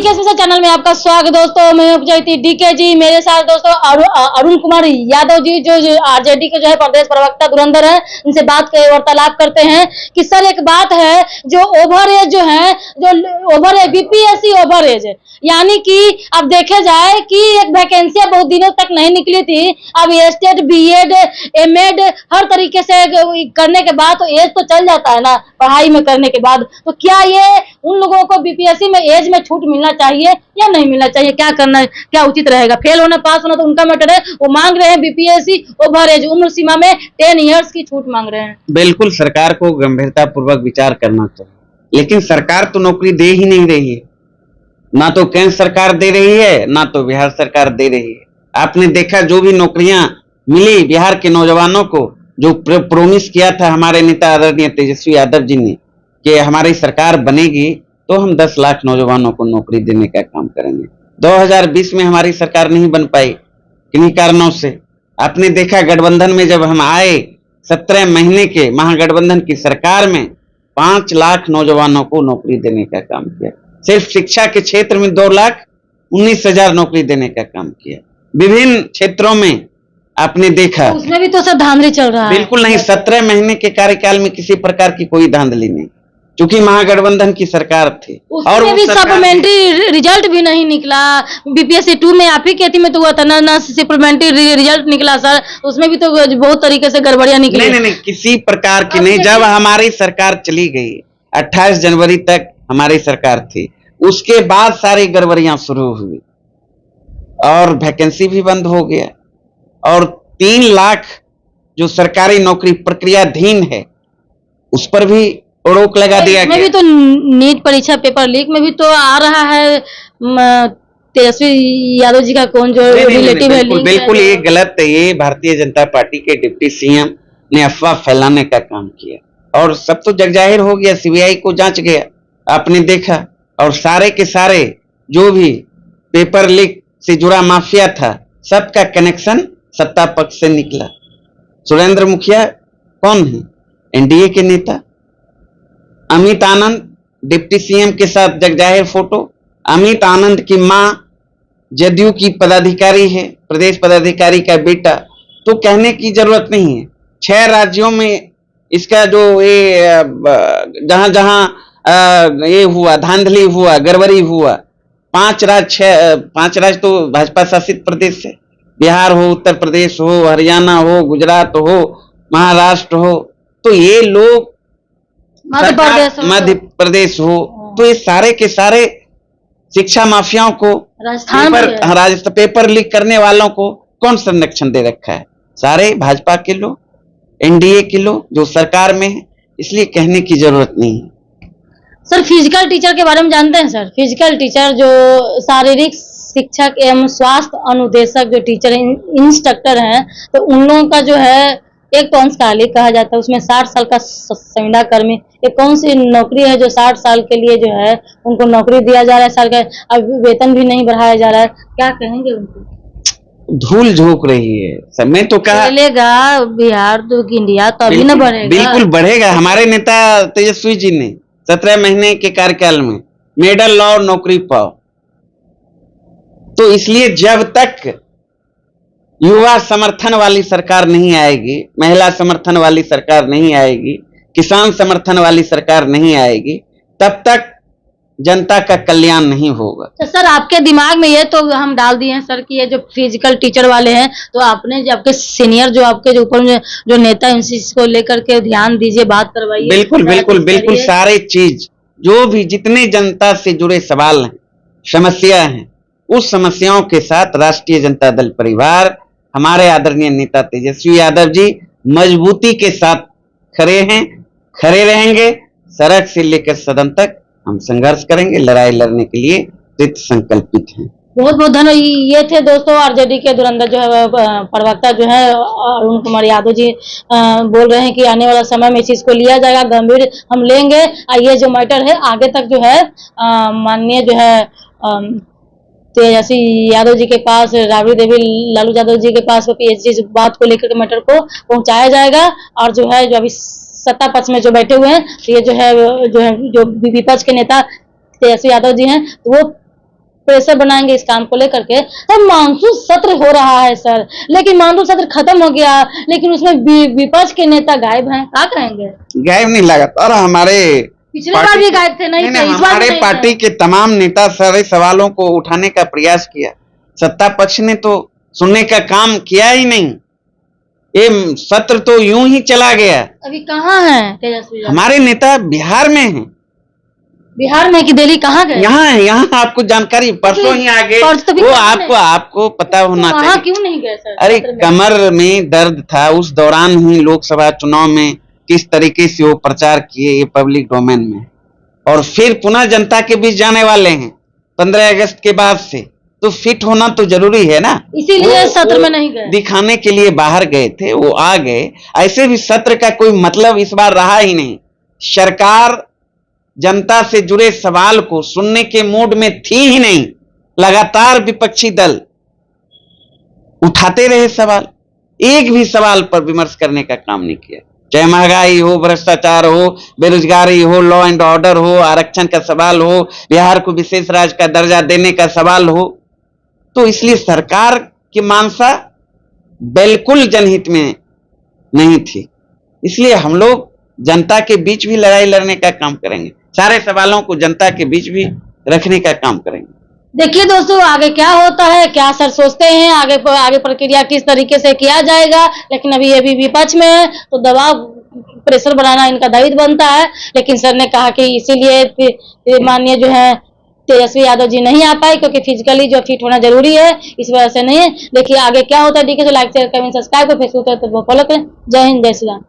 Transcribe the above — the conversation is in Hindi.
डीके स्पेशल चैनल में आपका स्वागत दोस्तों। मैं उपजयती डीके जी, मेरे साथ दोस्तों अरुण कुमार यादव जी जो आरजेडी के जो है प्रदेश प्रवक्ता धुरंधर है, इनसे वार्तालाप करते हैं कि सर एक बात है, जो ओवर एज जो है, जो over age BPSC over age है, यानी कि अब देखे जाए कि एक वैकेंसियां बहुत दिनों तक नहीं निकली थी। अब एस्टेट बीएड एमएड हर तरीके से करने के बाद तो एज तो चल जाता है ना पढ़ाई में करने के बाद, तो क्या ये उन लोगों को बीपीएससी में एज में छूट मिलना चाहिए या नहीं मिलना चाहिए? क्या करना, क्या उचित रहेगा? फेल होना पास होना तो उनका मैटर है, वो मांग रहे हैं बीपीएससी ओवर एज उम्र सीमा में 10 इयर्स की छूट मांग रहे हैं। बिल्कुल सरकार को गंभीरता पूर्वक विचार करना चाहिए, लेकिन सरकार तो नौकरी दे ही नहीं रही है। ना तो केंद्र सरकार दे रही है, ना तो बिहार सरकार दे रही है। आपने देखा जो भी नौकरियां मिली बिहार के नौजवानों को, जो प्रोमिस किया था हमारे नेता आदरणीय तेजस्वी यादव जी ने कि हमारी सरकार बनेगी तो हम 10 लाख नौजवानों को नौकरी देने का काम करेंगे। 2020 में हमारी सरकार नहीं बन पाई किन्हीं कारणों से। आपने देखा गठबंधन में जब हम आए, 17 महीने के महागठबंधन की सरकार में 5 लाख नौजवानों को नौकरी देने का काम किया। सिर्फ शिक्षा के क्षेत्र में 2,19,000 नौकरी देने का काम किया। विभिन्न क्षेत्रों में आपने देखा, उसमें भी तो सब धांधली चल रहा है। बिल्कुल नहीं, 17 महीने के कार्यकाल में किसी प्रकार की कोई धांधली नहीं, क्योंकि महागठबंधन की सरकार थी। और भी सप्लीमेंट्री रिजल्ट भी नहीं निकला। बीपीएससी 2 में आप ही कहती में तो हुआ था ना सप्लीमेंट्री रिजल्ट निकला सर, उसमें भी तो बहुत तरीके से गड़बड़ियां निकली। नहीं, किसी प्रकार की नहीं। जब हमारी सरकार चली गई, 28 जनवरी तक हमारी सरकार थी, उसके बाद सारी गड़बड़ियां शुरू हुई और वैकेंसी भी बंद हो गया और 3 लाख जो सरकारी नौकरी प्रक्रियाधीन है उस पर भी रोक लगा दिया गया। भी तो नीट परीक्षा पेपर लीक में भी तो आ रहा है तेजस्वी यादव जी का कौन जो रिलेटिव है। बिल्कुल ये गलत है। ये भारतीय जनता पार्टी के डिप्टी सीएम ने अफवाह फैलाने का काम किया और सब तो जगजाहिर हो गया, सीबीआई को जांच गया, आपने देखा। और सारे के सारे जो भी पेपर लीक से जुड़ा माफिया था, सबका कनेक्शन सत्ता पक्ष से निकला। सुरेंद्र मुखिया कौन है? एनडीए के नेता। अमित आनंद डिप्टी सीएम के साथ जगजाहिर फोटो। अमित आनंद की मां जदयू की पदाधिकारी है, प्रदेश पदाधिकारी का बेटा, तो कहने की जरूरत नहीं है। 6 राज्यों में इसका जो ये जहां जहां ये हुआ, धांधली हुआ, गड़बड़ी हुआ, 5 राज्य तो भाजपा शासित प्रदेश है। बिहार हो, उत्तर प्रदेश हो, हरियाणा हो, गुजरात हो, महाराष्ट्र हो, तो ये लोग मध्य प्रदेश हो, तो ये सारे के सारे शिक्षा माफियाओं को, राजस्थान पेपर लीक करने वालों को कौन संरक्षण दे रखा है? सारे भाजपा के लोग, एनडीए के लोग जो सरकार में है, इसलिए कहने की जरूरत नहीं है। सर फिजिकल टीचर के बारे में जानते हैं सर? फिजिकल टीचर जो शारीरिक शिक्षक एवं स्वास्थ्य अनुदेशक जो टीचर इंस्ट्रक्टर हैं, तो उन लोगों का जो है एक तो अंशकालिक कहा जाता है, उसमें 60 साल का संविदा कर्मी, ये कौन सी नौकरी है जो 60 साल के लिए जो है उनको नौकरी दिया जा रहा है? साल का अब वेतन भी नहीं बढ़ाया जा रहा है, क्या कहेंगे उनको? धूल झोंक रही है। समय तो कहा चलेगा बिहार तो इंडिया तो अभी न बढ़ेगा। बिल्कुल बढ़ेगा। हमारे नेता तेजस्वी जी ने 17 महीने के कार्यकाल में मेडल लाओ नौकरी पाओ, तो इसलिए जब तक युवा समर्थन वाली सरकार नहीं आएगी, महिला समर्थन वाली सरकार नहीं आएगी, किसान समर्थन वाली सरकार नहीं आएगी, तब तक जनता का कल्याण नहीं होगा। तो सर आपके दिमाग में ये तो हम डाल दिए हैं सर कि ये जो फिजिकल टीचर वाले हैं, तो आपने जो आपके सीनियर जो आपके जो ऊपर में जो नेता इसको लेकर के ध्यान दीजिए, बात करवाइए। बिल्कुल सारे चीज जो भी जितने जनता से जुड़े सवाल हैं, समस्या हैं, उस समस्याओं के साथ राष्ट्रीय जनता दल परिवार, हमारे आदरणीय नेता तेजस्वी यादव जी मजबूती के साथ खड़े हैं, खड़े रहेंगे। सड़क से लेकर सदन तक हम संघर्ष करेंगे, लड़ाई लड़ने के लिए कृत संकल्पित हैं। बहुत बहुत धन्यवाद। ये थे दोस्तों आरजेडी के धुरंधर जो है प्रवक्ता जो है अरुण कुमार यादव जी बोल रहे हैं कि आने वाला समय में इस चीज को लिया जाएगा, गंभीर हम लेंगे। ये जो मैटर है आगे तक जो है माननीय जो है तेजस्वी यादव जी के पास, राबड़ी देवी लालू यादव जी के पास इस बात को लेकर के मैटर को पहुंचाया जाएगा। और जो है जो अभी सत्ता पक्ष में जो बैठे हुए हैं, तो ये जो विपक्ष के नेता तेजस्वी यादव जी हैं, तो वो प्रेशर बनाएंगे इस काम को लेकर के। तो मानसून सत्र हो रहा है सर, लेकिन मानसून सत्र खत्म हो गया, लेकिन उसमें विपक्ष के नेता गायब हैं, क्या कहेंगे? गायब नहीं लगातार हमारे पिछले बार भी गायब थे, नहीं थे, इस बार हमारे नहीं पार्टी थे। के तमाम नेता सारे सवालों को उठाने का प्रयास किया, सत्ता पक्ष ने तो सुनने का काम किया ही नहीं। ये सत्र तो यूं ही चला गया। अभी कहाँ है तेजस्वी? हमारे नेता बिहार में हैं। बिहार में कि दिल्ली, कहाँ गए? यहाँ है, यहाँ आपको जानकारी परसों ही आ गए। परसों भी वो कहाँ आपको पता होना वहाँ चाहिए। क्यों नहीं गए सर? अरे सत्र में? कमर में दर्द था, उस दौरान ही लोकसभा चुनाव में किस तरीके से वो प्रचार किए, ये पब्लिक डोमेन में। और फिर पुनः जनता के बीच जाने वाले हैं 15 अगस्त के बाद से, तो फिट होना तो जरूरी है ना। इसीलिए सत्र में नहीं गए। दिखाने के लिए बाहर गए थे, वो आ गए। ऐसे भी सत्र का कोई मतलब इस बार रहा ही नहीं। सरकार जनता से जुड़े सवाल को सुनने के मूड में थी ही नहीं। लगातार विपक्षी दल उठाते रहे सवाल, एक भी सवाल पर विमर्श करने का काम नहीं किया। चाहे महंगाई हो, भ्रष्टाचार हो, बेरोजगारी हो, लॉ एंड ऑर्डर हो, आरक्षण का सवाल हो, बिहार को विशेष राज्य का दर्जा देने का सवाल हो। तो इसलिए सरकार की मानसा बिल्कुल जनहित में नहीं थी। इसलिए हम लोग जनता के बीच भी लड़ाई लड़ने का काम करेंगे, सारे सवालों को जनता के बीच भी रखने का काम करेंगे। देखिए दोस्तों, आगे क्या होता है, क्या सर सोचते हैं, आगे प्रक्रिया किस तरीके से किया जाएगा। लेकिन अभी ये भी विपक्ष में है, तो दबाव प्रेशर बनाना इनका दायित्व बनता है। लेकिन सर ने कहा कि इसीलिए माननीय जो है तेजस्वी यादव जी नहीं आ पाए, क्योंकि फिजिकली जो फिट होना जरूरी है, इस वजह से नहीं है। देखिए आगे क्या होता है। डीके से लाइक शेयर कमेंट सब्सक्राइब को फेसबुक पर फॉलो करें। जय हिंद, जय श्री राम।